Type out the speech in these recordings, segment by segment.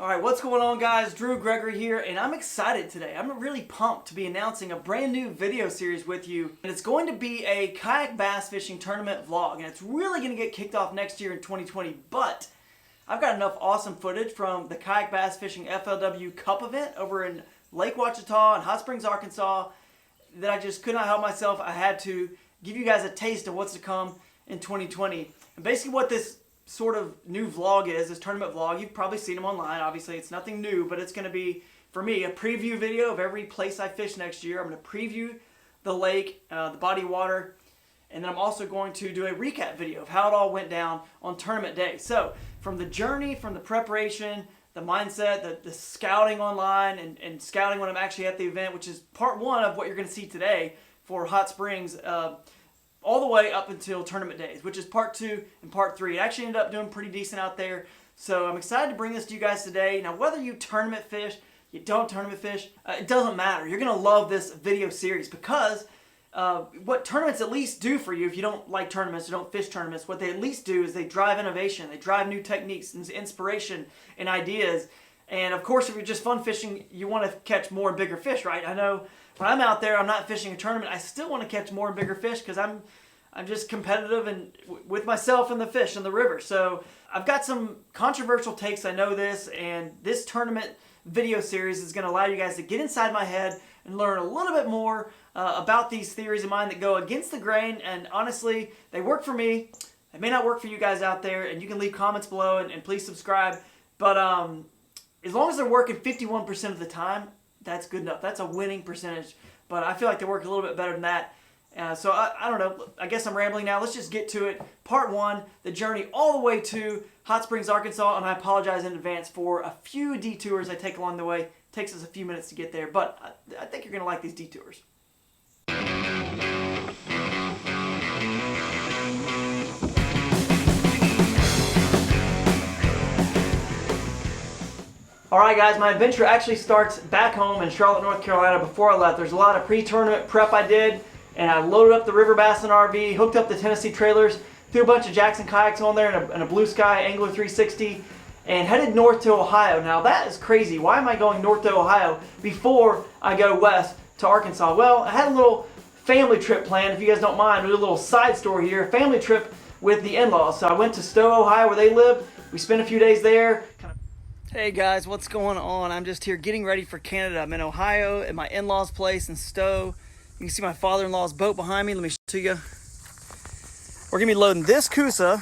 Alright, what's going on guys? Gregory here, and I'm excited today. I'm really pumped to be announcing a brand new video series with you. And it's going to be a kayak bass fishing tournament vlog. And it's really going to get kicked off next year in 2020. But I've got enough awesome footage from the Kayak Bass Fishing FLW Cup event over in Lake Ouachita in Hot Springs, Arkansas, that I just could not help myself. I had to give you guys a taste of what's to come in 2020. And basically what this sort of new vlog is, this tournament vlog, you've probably seen them online. Obviously it's nothing new, but it's going to be, for me, a preview video of every place I fish next year. I'm going to preview the lake, the body of water, and then I'm also going to do a recap video of how it all went down on tournament day. So from the journey, from the preparation, the mindset, the scouting online, and scouting when I'm actually at the event, which is part one of what you're going to see today for Hot Springs, all the way up until tournament days, which is part two and part three. It actually ended up doing pretty decent out there, so I'm excited to bring this to you guys today. Now, whether you tournament fish, you don't tournament fish, it doesn't matter. You're going to love this video series because what tournaments at least do for you, if you don't like tournaments or don't fish tournaments, what they at least do is they drive innovation, they drive new techniques and inspiration and ideas. And of course, if you're just fun fishing, you want to catch more and bigger fish, right? I know when I'm out there, I'm not fishing a tournament, I still want to catch more and bigger fish because I'm just competitive and with myself and the fish in the river. So I've got some controversial takes, I know this, and this tournament video series is going to allow you guys to get inside my head and learn a little bit more about these theories of mine that go against the grain. And honestly, they work for me. They may not work for you guys out there, and you can leave comments below and please subscribe. But as long as they're working 51% of the time, that's good enough. That's a winning percentage. But I feel like they work a little bit better than that. So I don't know. I guess I'm rambling now. Let's just get to it. Part one, the journey all the way to Hot Springs, Arkansas. And I apologize in advance for a few detours I take along the way. It takes us a few minutes to get there, but I think you're going to like these detours. Alright guys, my adventure actually starts back home in Charlotte, North Carolina before I left. There's a lot of pre-tournament prep I did, and I loaded up the River Bass and RV, hooked up the Tennessee trailers, threw a bunch of Jackson kayaks on there and a Blue Sky Angler 360, and headed north to Ohio. Now that is crazy. Why am I going north to Ohio before I go west to Arkansas? Well, I had a little family trip planned, if you guys don't mind. We'll do a little side story here, a family trip with the in-laws. So I went to Stowe, Ohio, where they live. We spent a few days there. Hey guys, what's going on? I'm just here getting ready for Canada. I'm in Ohio at my in-laws' place in Stowe. You can see my father-in-law's boat behind me. Let me show it to you. We're gonna be loading this Coosa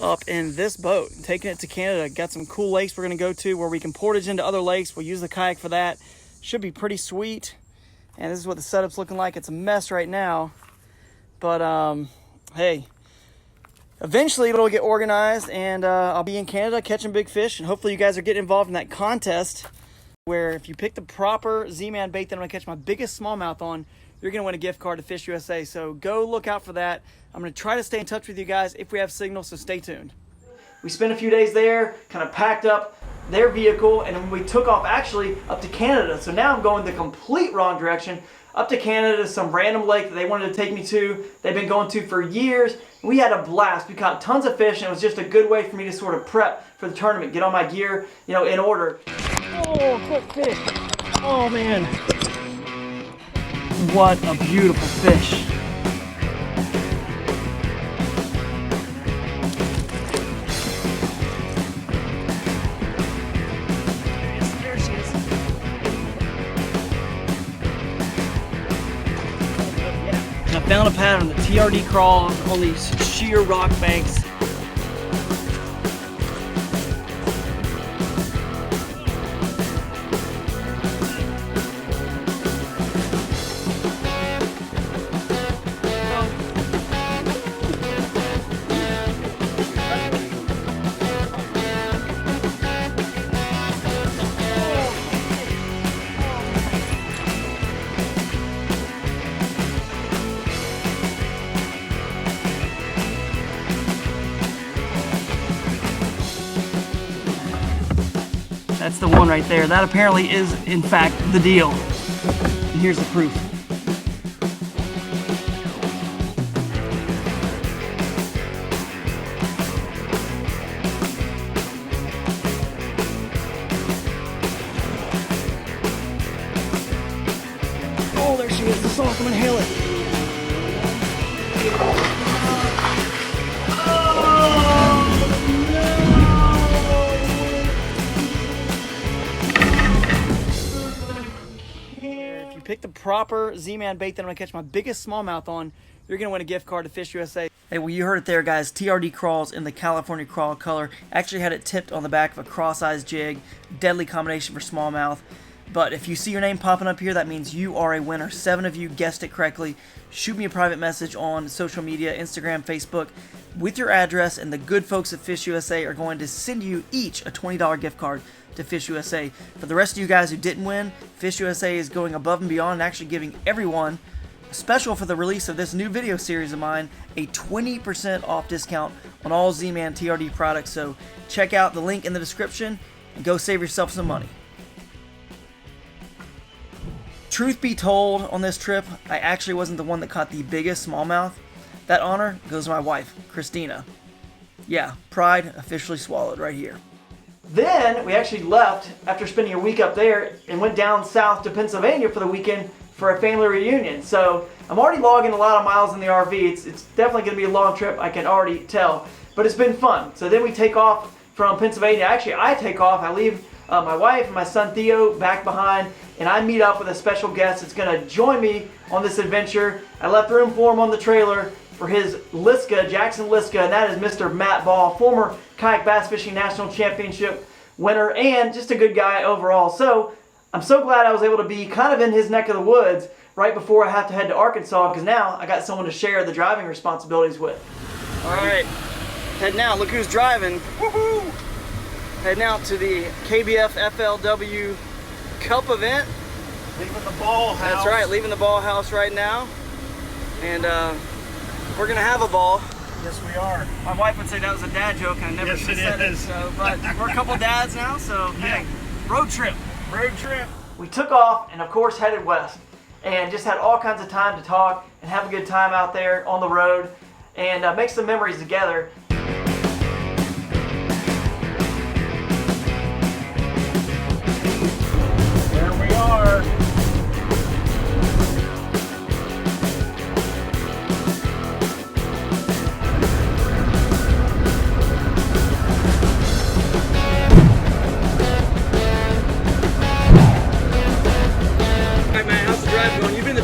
up in this boat and taking it to Canada. Got some cool lakes we're gonna go to where we can portage into other lakes. We'll use the kayak for that. Should be pretty sweet. And this is what the setup's looking like. It's a mess right now, but hey, eventually it'll get organized, and I'll be in Canada catching big fish, and hopefully you guys are getting involved in that contest where if you pick the proper Z-Man bait that I'm gonna catch my biggest smallmouth on, you're gonna win a gift card to Fish USA. So go look out for that. I'm gonna try to stay in touch with you guys if we have signal, so stay tuned. We spent a few days there, kind of packed up their vehicle, and then we took off actually up to Canada. So now I'm going the complete wrong direction, up to Canada to some random lake that they wanted to take me to. They've been going to for years. We had a blast. We caught tons of fish, and it was just a good way for me to sort of prep for the tournament, get all my gear, you know, in order. Oh, quick fish. Oh man. What a beautiful fish. There she is. And I found a pattern, the TRD crawl on these sheer rock banks. That's the one right there. That apparently is, in fact, the deal. And here's the proof. off, I'm gonna inhale it. If you pick the proper Z-Man bait that I'm gonna catch my biggest smallmouth on, you're gonna win a gift card to Fish USA. Hey, well, you heard it there, guys. TRD crawls in the California crawl color. Actually had it tipped on the back of a cross-eyes jig. Deadly combination for smallmouth. But if you see your name popping up here, that means you are a winner. 7 of you guessed it correctly. Shoot me a private message on social media, Instagram, Facebook, with your address, and the good folks at Fish USA are going to send you each a $20 gift card to Fish USA. For the rest of you guys who didn't win, Fish USA is going above and beyond and actually giving everyone, special for the release of this new video series of mine, a 20% off discount on all Z-Man TRD products. So check out the link in the description and go save yourself some money. Truth be told, on this trip, I actually wasn't the one that caught the biggest smallmouth. That honor goes to my wife, Christina. Yeah, pride officially swallowed right here. Then we actually left after spending a week up there and went down south to Pennsylvania for the weekend for a family reunion. So I'm already logging a lot of miles in the RV. It's definitely going to be a long trip, I can already tell. But it's been fun. So then we take off from Pennsylvania. Actually, I take off. I leave my wife and my son Theo back behind, and I meet up with a special guest that's going to join me on this adventure. I left room for him on the trailer for his Liska, Jackson Liska, and that is Mr. Matt Ball, former Kayak Bass Fishing National Championship winner, and just a good guy overall. So I'm so glad I was able to be kind of in his neck of the woods right before I have to head to Arkansas, because now I got someone to share the driving responsibilities with. All right, heading out. Look who's driving. Woohoo! Heading out to the KBF FLW Cup event. Leaving the ball house. That's right, leaving the ball house right now. And we're gonna have a ball. Yes, we are. My wife would say that was a dad joke, and I never Yes, it said it. is. So, but we're a couple dads now, so hey, road trip. Road trip. We took off and of course headed west, and just had all kinds of time to talk and have a good time out there on the road, and make some memories together. There we are.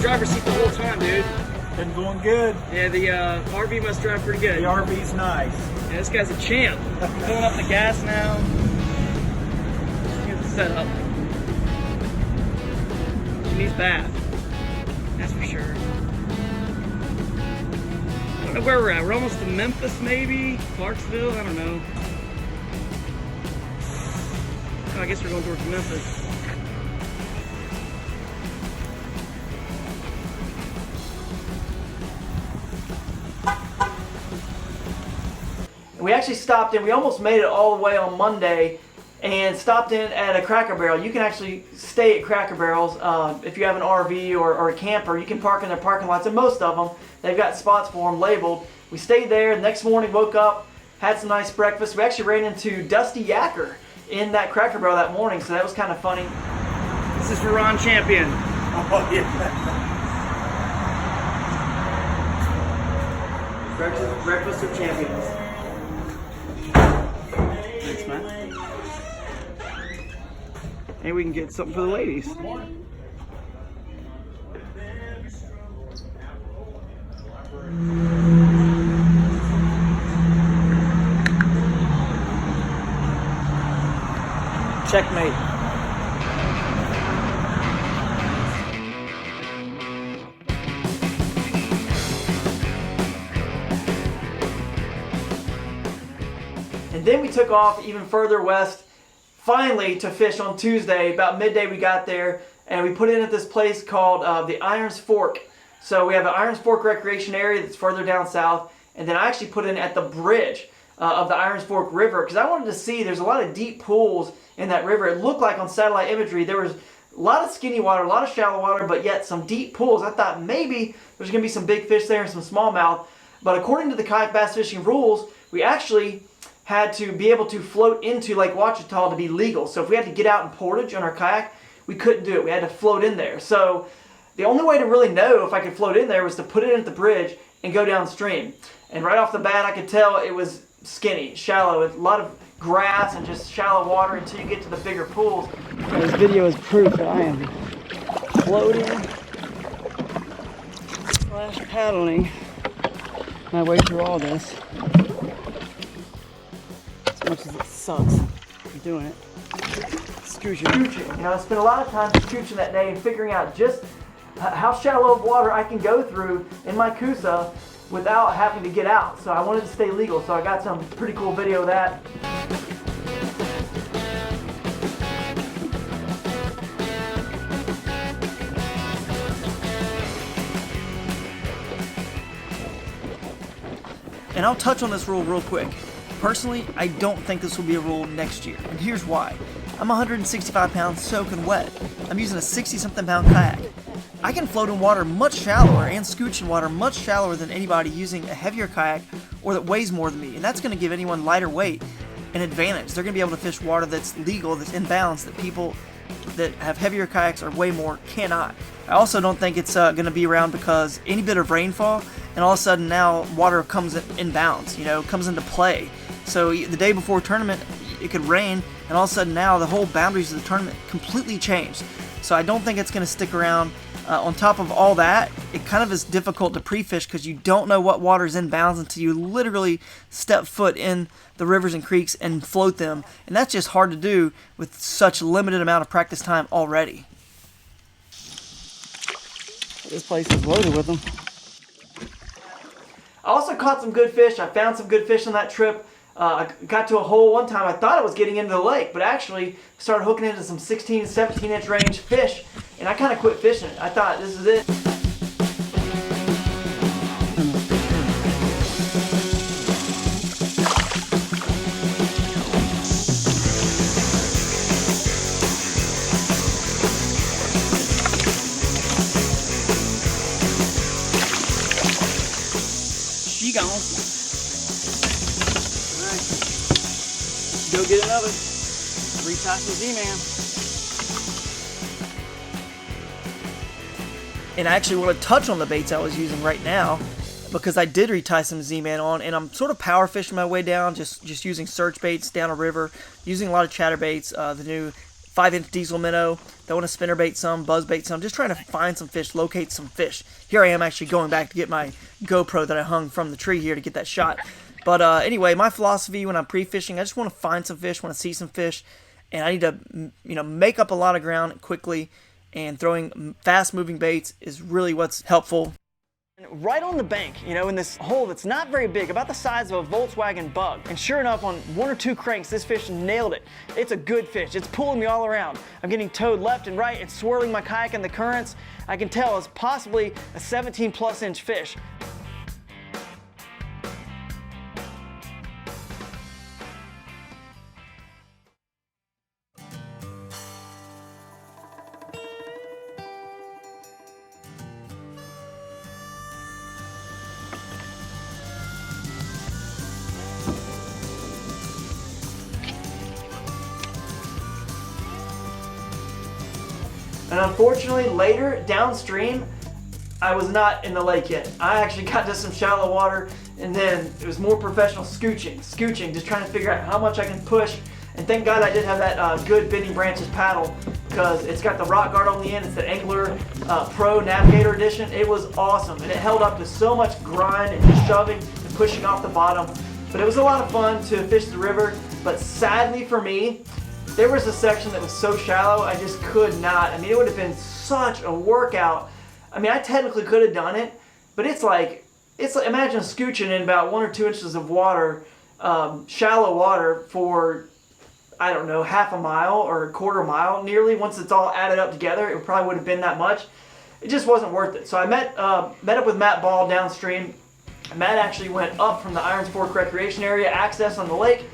Driver's seat the whole time, dude. Been going good. Yeah, the RV must drive pretty good. The RV's nice. Yeah, this guy's a champ. Filling up the gas now. Here's the setup. She needs bath. That's for sure. I don't know where we're at. We're almost to Memphis, maybe? Clarksville? I don't know. Oh, I guess we're going towards Memphis. We actually stopped in, we almost made it all the way on Monday, and stopped in at a Cracker Barrel. You can actually stay at Cracker Barrels if you have an RV or a camper. You can park in their parking lots, and most of them, they've got spots for them labeled. We stayed there. The next morning, woke up, had some nice breakfast. We actually ran into Dusty Yacker in that Cracker Barrel that morning, so that was kind of funny. This is for Ron Champion. Oh, yeah. Breakfast of Champions. Thanks, man. And we can get something for the ladies. Checkmate. And then we took off even further west, finally to fish on Tuesday. About midday we got there, and we put in at this place called the Irons Fork. So we have an Irons Fork recreation area that's further down south, and then I actually put in at the bridge of the Irons Fork River, because I wanted to see, there's a lot of deep pools in that river. It looked like on satellite imagery there was a lot of skinny water, a lot of shallow water, but yet some deep pools. I thought maybe there's going to be some big fish there and some smallmouth. But according to the kayak bass fishing rules, we actually had to be able to float into Lake Ouachita to be legal. So if we had to get out in portage on our kayak, we couldn't do it. We had to float in there. So the only way to really know if I could float in there was to put it in at the bridge and go downstream. And right off the bat, I could tell it was skinny, shallow, with a lot of grass and just shallow water until you get to the bigger pools. This video is proof that I am floating slash paddling my way through all this. As much as it sucks doing it. Scooching. You know, I spent a lot of time scooching that day and figuring out just how shallow of water I can go through in my Coosa without having to get out. So I wanted to stay legal, so I got some pretty cool video of that. And I'll touch on this rule real quick. Personally, I don't think this will be a rule next year, and here's why. I'm 165 pounds soaking wet. I'm using a 60-something pound kayak. I can float in water much shallower and scooch in water much shallower than anybody using a heavier kayak or that weighs more than me, and that's going to give anyone lighter weight an advantage. They're going to be able to fish water that's legal, that's in bounds, that people that have heavier kayaks or way more cannot. I also don't think it's going to be around because any bit of rainfall, and all of a sudden now water comes in bounds, you know, comes into play. So the day before tournament, it could rain, and all of a sudden now the whole boundaries of the tournament completely changed. So I don't think it's going to stick around. On top of all that, it kind of is difficult to pre-fish because you don't know what water is in bounds until you literally step foot in the rivers and creeks and float them. And that's just hard to do with such a limited amount of practice time already. This place is loaded with them. I also caught some good fish. I found some good fish on that trip. I got to a hole one time. I thought I was getting into the lake, but actually started hooking into some 16 to 17 inch range fish, and I kind of quit fishing it. I thought, this is it. She gone. Go get another. Retie some Z-Man. And I actually want to touch on the baits I was using right now because I did retie some Z-Man on, and I'm sort of power fishing my way down, just using search baits down a river, using a lot of chatterbaits, the new 5-inch diesel minnow. I want to spinnerbait some, buzzbait some, just trying to find some fish, locate some fish. Here I am actually going back to get my GoPro that I hung from the tree here to get that shot. But anyway, my philosophy when I'm pre-fishing, I just want to find some fish, want to see some fish, and I need to, make up a lot of ground quickly, and throwing fast-moving baits is really what's helpful. Right on the bank, in this hole that's not very big, about the size of a Volkswagen Bug. And sure enough, on 1 or 2 cranks, this fish nailed it. It's a good fish. It's pulling me all around. I'm getting towed left and right and swirling my kayak in the currents. I can tell it's possibly a 17+ inch fish. And unfortunately, later, downstream, I was not in the lake yet. I actually got to some shallow water, and then it was more professional scooching, just trying to figure out how much I can push. And thank God I did have that good Bending Branches paddle, because it's got the rock guard on the end. It's the Angler Pro Navigator Edition. It was awesome, and it held up to so much grind and shoving and pushing off the bottom. But it was a lot of fun to fish the river, but sadly for me, there was a section that was so shallow, I just could not. It would have been such a workout. I technically could have done it, but it's like imagine scooching in about 1 or 2 inches of water, shallow water for, I don't know, half a mile or a quarter mile nearly. Once it's all added up together, it probably would have been that much. It just wasn't worth it. So I met up with Matt Ball downstream. Matt actually went up from the Irons Fork Recreation Area, access on the lake,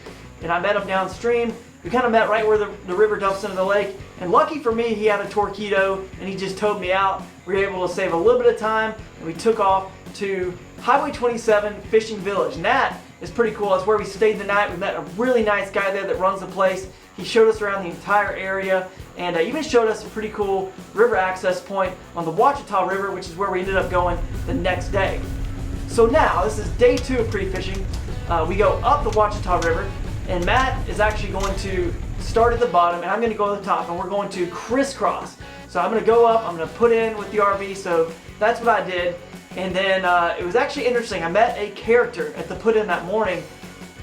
and I met him downstream. We kind of met right where the river dumps into the lake, and lucky for me, he had a Torpedo, and he just towed me out. We were able to save a little bit of time, and we took off to Highway 27 Fishing Village, and that is pretty cool. That's where we stayed the night. We met a really nice guy there that runs the place. He showed us around the entire area. and even showed us a pretty cool river access point on the Ouachita River, which is where we ended up going the next day. So now, this is day 2 of pre-fishing. We go up the Ouachita River, and Matt is actually going to start at the bottom, and I'm going to go to the top, and we're going to crisscross. So I'm going to go up, I'm going to put in with the RV, so that's what I did. And then it was actually interesting. I met a character at the put-in that morning,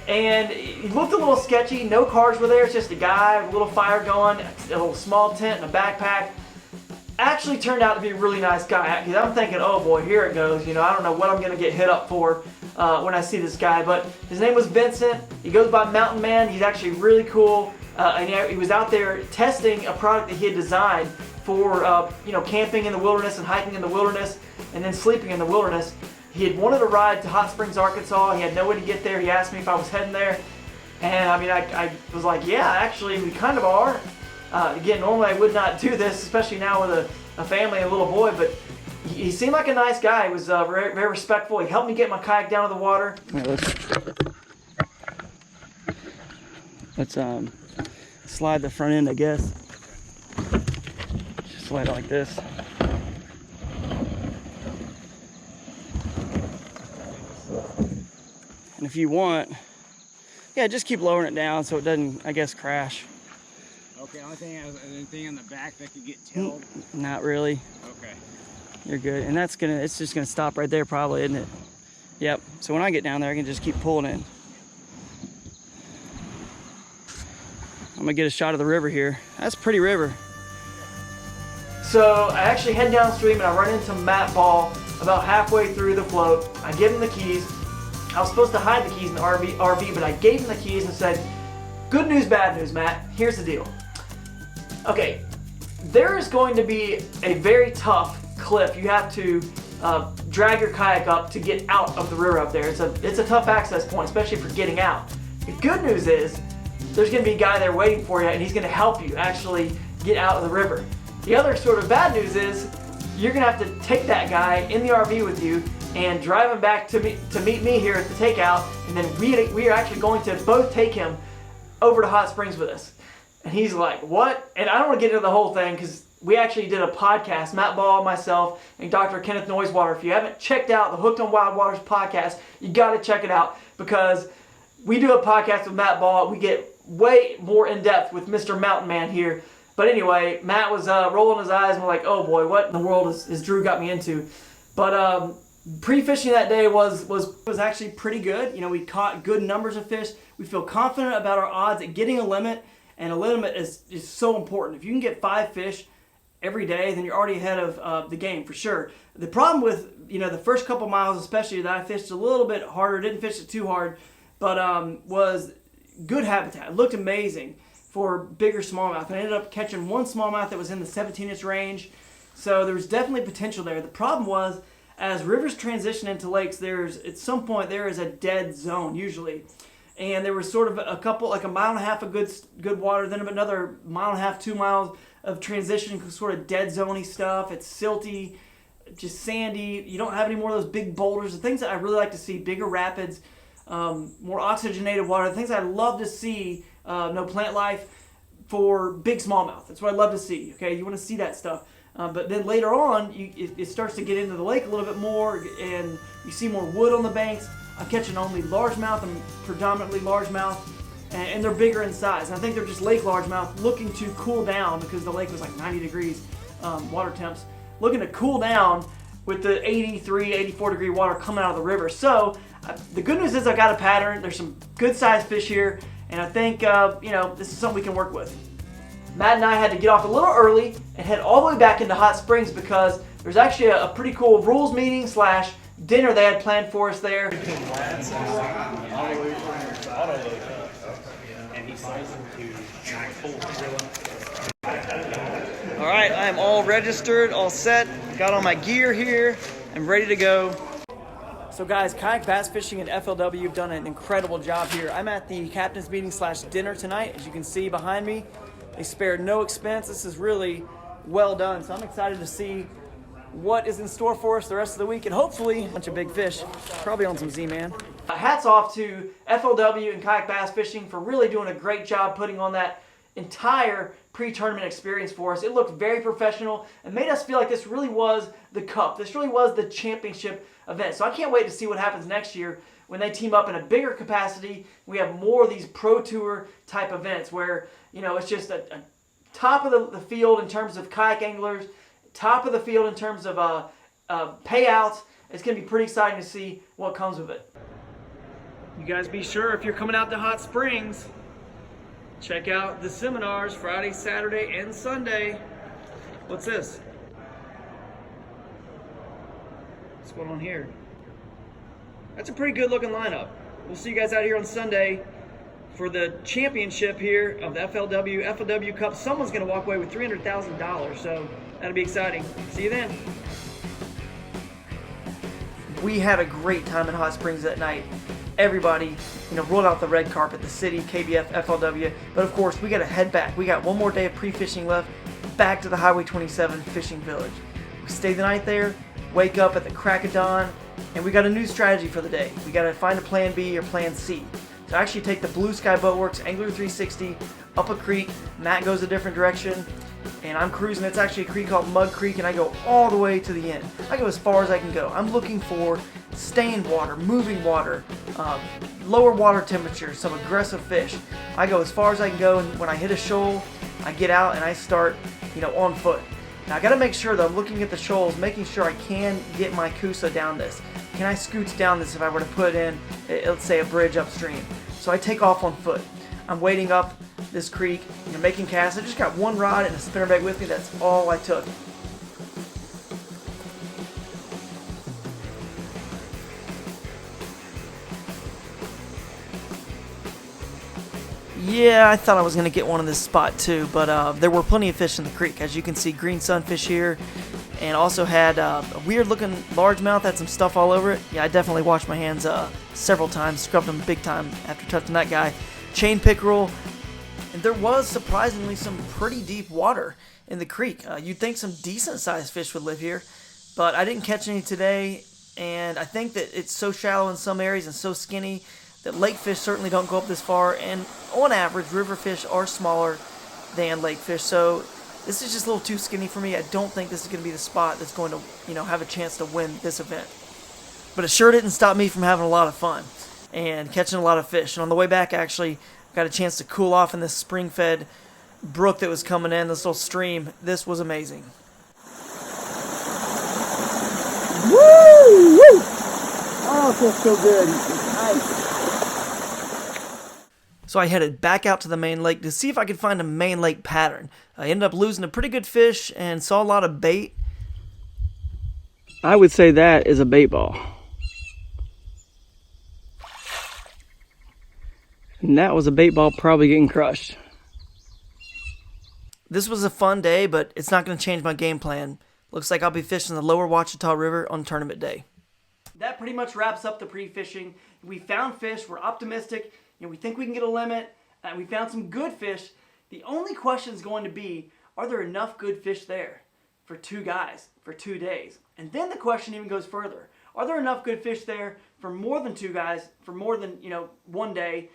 and he looked a little sketchy. No cars were there, it's just a guy with a little fire going, a little small tent and a backpack. Actually turned out to be a really nice guy, because I'm thinking, oh boy, here it goes. You know, I don't know what I'm going to get hit up for when I see this guy, but his name was Vincent. He goes by Mountain Man. He's actually really cool, and he was out there testing a product that he had designed for you know, camping in the wilderness and hiking in the wilderness and then sleeping in the wilderness. He had wanted to ride to Hot Springs, Arkansas. He had no way to get there. He asked me if I was heading there, and I mean, I was like, yeah, actually, we kind of are. Again, normally I would not do this, especially now with a family and a little boy, but he seemed like a nice guy. He was very, very respectful. He helped me get my kayak down to the water. Let's slide the front end, I guess. Just slide it like this. And if you want, yeah, just keep lowering it down so it doesn't, I guess, crash. Okay, only thing is anything on the back that could get tilled? Not really. Okay. You're good. And it's just gonna stop right there probably, isn't it? Yep. So when I get down there, I can just keep pulling in. I'm gonna get a shot of the river here. That's a pretty river. So I actually head downstream and I run into Matt Ball about halfway through the float. I give him the keys. I was supposed to hide the keys in the RV, but I gave him the keys and said, good news, bad news, Matt. Here's the deal. Okay, there is going to be a very tough cliff. You have to drag your kayak up to get out of the river up there. It's a tough access point, especially for getting out. The good news is there's going to be a guy there waiting for you, and he's going to help you actually get out of the river. The other sort of bad news is you're going to have to take that guy in the RV with you and drive him back to meet me here at the takeout, and then we are actually going to both take him over to Hot Springs with us. And he's like, what? And I don't want to get into the whole thing because we actually did a podcast, Matt Ball, myself, and Dr. Kenneth Noisewater. If you haven't checked out the Hooked on Wild Waters podcast, you got to check it out because we do a podcast with Matt Ball. We get way more in depth with Mr. Mountain Man here. But anyway, Matt was rolling his eyes and we're like, oh boy, what in the world is Drew got me into? But pre-fishing that day was actually pretty good. You know, we caught good numbers of fish. We feel confident about our odds at getting a limit. And a limit is so important. If you can get 5 fish every day, then you're already ahead of the game for sure. The problem with, you know, the first couple miles especially that I fished a little bit harder, didn't fish it too hard, but was good habitat. It looked amazing for bigger smallmouth. I ended up catching one smallmouth that was in the 17-inch range. So there was definitely potential there. The problem was, as rivers transition into lakes, at some point there is a dead zone usually. And there was sort of a couple, like a mile and a half of good water, then another mile and a half, 2 miles of transition, sort of dead zoney stuff. It's silty, just sandy. You don't have any more of those big boulders. The things that I really like to see, bigger rapids, more oxygenated water, the things I love to see, no plant life for big smallmouth. That's what I love to see, okay? You want to see that stuff. But then later on, it starts to get into the lake a little bit more, and you see more wood on the banks. I'm catching only largemouth and predominantly largemouth, and they're bigger in size. And I think they're just lake largemouth looking to cool down because the lake was like 90 degrees water temps, looking to cool down with the 83, 84 degree water coming out of the river. So the good news is I got a pattern. There's some good sized fish here, and I think you know, this is something we can work with. Matt and I had to get off a little early and head all the way back into Hot Springs because there's actually a pretty cool rules meeting / dinner they had planned for us there. All right, I am all registered, all set. Got all my gear here. I'm ready to go. So guys, kayak bass fishing and FLW have done an incredible job here. I'm at the captain's meeting / dinner tonight. As you can see behind me, they spared no expense. This is really well done. So I'm excited to see what is in store for us the rest of the week, and hopefully a bunch of big fish, probably on some Z-Man. Hats off to FLW and Kayak Bass Fishing for really doing a great job putting on that entire pre-tournament experience for us. It looked very professional and made us feel like this really was the Cup. This really was the championship event. So I can't wait to see what happens next year when they team up in a bigger capacity. We have more of these Pro Tour type events where, you know, it's just a top of the field in terms of kayak anglers, top of the field in terms of payouts. It's going to be pretty exciting to see what comes of it. You guys be sure, if you're coming out to Hot Springs, check out the seminars Friday, Saturday, and Sunday. What's this? What's going on here? That's a pretty good looking lineup. We'll see you guys out here on Sunday for the championship here of the FLW Cup. Someone's going to walk away with $300,000, so that'll be exciting. See you then. We had a great time in Hot Springs that night. Everybody, you know, rolled out the red carpet, the city, KBF, FLW. But of course, we got to head back. We got one more day of pre-fishing left, back to the Highway 27 fishing village. We stay the night there, wake up at the crack of dawn, and we got a new strategy for the day. We got to find a plan B or plan C. So I actually take the Blue Sky Boatworks Angler 360 up a creek. Matt goes a different direction, and I'm cruising. It's actually a creek called Mud Creek, and I go all the way to the end. I go as far as I can go. I'm looking for stained water, moving water, lower water temperature, some aggressive fish. I go as far as I can go, and when I hit a shoal, I get out and I start, you know, on foot. Now I got to make sure that I'm looking at the shoals, making sure I can get my Kusa down this. Can I scooch down this if I were to put in, let's say, a bridge upstream? So I take off on foot. I'm wading up this creek, you know, making casts. I just got one rod and a spinnerbait with me. That's all I took. Yeah, I thought I was going to get one in this spot too, but there were plenty of fish in the creek. As you can see, green sunfish here, and also had a weird looking largemouth, had some stuff all over it. Yeah, I definitely washed my hands several times, scrubbed them big time after touching that guy. Chain pickerel, and there was surprisingly some pretty deep water in the creek. You'd think some decent sized fish would live here, but I didn't catch any today, and I think that it's so shallow in some areas and so skinny that lake fish certainly don't go up this far, and on average, river fish are smaller than lake fish, so this is just a little too skinny for me. I don't think this is going to be the spot that's going to, you know, have a chance to win this event. But it sure didn't stop me from having a lot of fun and catching a lot of fish. And on the way back, actually, got a chance to cool off in this spring-fed brook that was coming in, this little stream. This was amazing. Woo! Woo! Oh, it feels so good. It's nice. So I headed back out to the main lake to see if I could find a main lake pattern. I ended up losing a pretty good fish and saw a lot of bait. I would say that is a bait ball. And that was a bait ball probably getting crushed. This was a fun day, but it's not going to change my game plan. Looks like I'll be fishing the lower Ouachita River on tournament day. That pretty much wraps up the pre-fishing. We found fish. We're optimistic. You know, we think we can get a limit. We found some good fish. The only question is going to be, are there enough good fish there for two guys for 2 days? And then the question even goes further. Are there enough good fish there for more than two guys for more than, you know, 1 day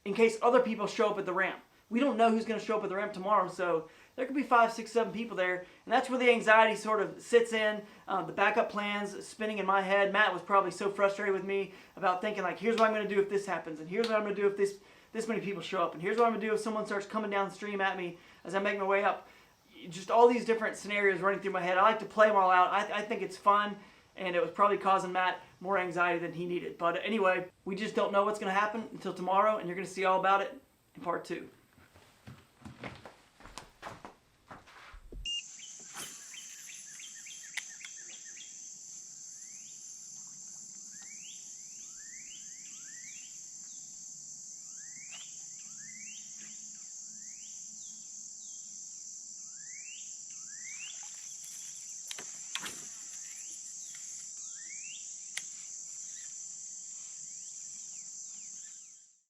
in case other people show up at the ramp? We don't know who's going to show up at the ramp tomorrow, so there could be 5, 6, 7 people there, and that's where the anxiety sort of sits in. The backup plans spinning in my head. Matt was probably so frustrated with me about thinking, like, here's what I'm going to do if this happens, and here's what I'm going to do if this many people show up, and here's what I'm going to do if someone starts coming down the stream at me as I make my way up. Just all these different scenarios running through my head. I like to play them all out. I think it's fun, and it was probably causing Matt more anxiety than he needed. But anyway, we just don't know what's going to happen until tomorrow, and you're going to see all about it in part 2.